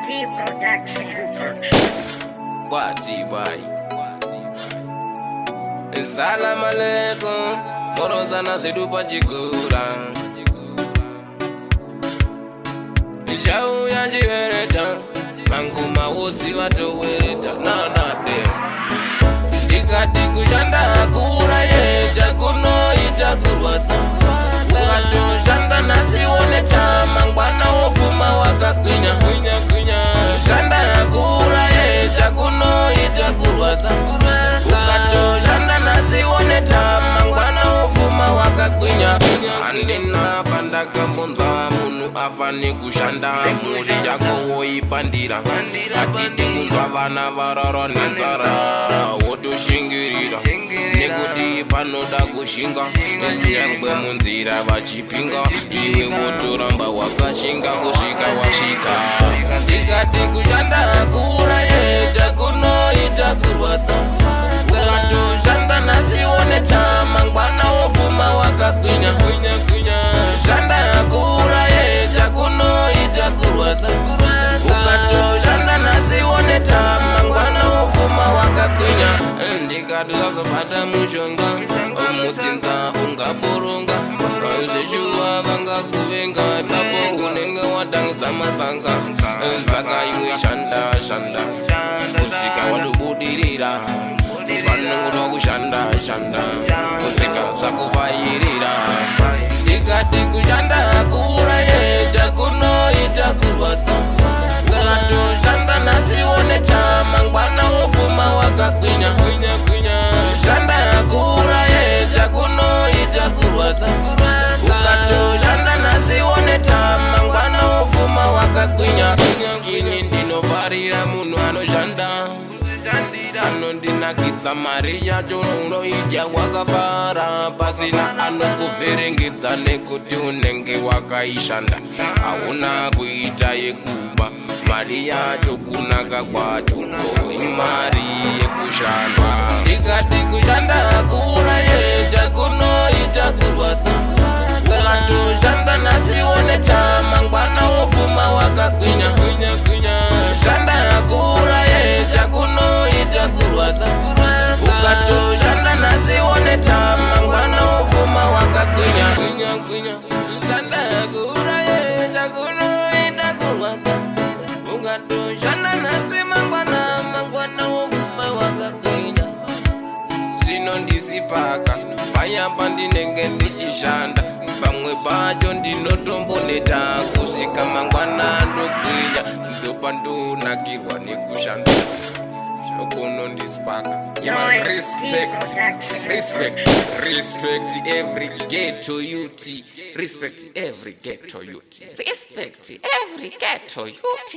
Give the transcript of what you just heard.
T Production. Wati bai. Salam alaikum. Morozana sedupa chikura. Jau ya jivereta. Manguma wosi watowereta. Nana dem. Ndikati kushanda kura yeja kuno itakurwata. Ukato shanda nasione chama ngwana wofuma wakakwinya. Shanda kura yeja kuno itakurwata. Ukato shanda nasione chama ngwana wofuma wakakwinya. Andina panda kambonza munu afani kushanda muri yako woipandira. Atide kunzwa vana varara nenzara woto shingirira. Nekuti panoda kushinga nyangwe munzira vachipinga. Iwe wotoramba wakashinga kusvika wasvika. Ndikati kushanda kura yeja kunoita kurwadza. Ukatoshanda nasione chama ngwana wofuma wakagwinya. Shanda kura yeja kunoita kurwadza. Ukatoshanda nasione chama ngwana wofuma wakagwinya. Ndikati uzazobata mushonga omutsinza ungaboronga. Zeshuwa vangakuvenga ipapo unenge watangidza masanga. Saka iwe shanda kusvika wadobudirira. Vanongoda kushanda kusvika zvakufairira. Ndikati kushanda kura yeja kunoita kurwadza. Ukatoshanda nasione chama ngwana wofuma wakagwinya. Shanda kura yeja kunoita kurwadza. Ukatoshanda nasione chama ngwana wofuma wakagwinya. Ini ndinofarira munhu anoshanda. Anondinakidza mari yacho unoidya wakafara. Pasina anokuvherengedza nekuti unenge wakaishanda. Hauna kuita yekuba mari yacho kunaka kwacho imari yekushandwa. Ndikati kushanda kura yeja kunoita kurwadza. Ukatoshanda nasione chama ngwana wofuma wakagwinya. Shanda kura yeja kunoita kurwadza. Ukatoshanda nasione chama ngwana wofuma wakagwinya. Shanda kura yeja kunoita kurwadza. Ukatoshanda nasima ngwana wofuma wakagwinya. Zvino ndisipaka payamba ndinenge ndichishanda. Pamwe pacho ndinotomboneta kusvika mangwana ndogwinya. Ndopa ndonakirwa nekushanda kuno ndisipaka. Respect every ghetto youth. Respect every ghetto youth. Respect every ghetto youth.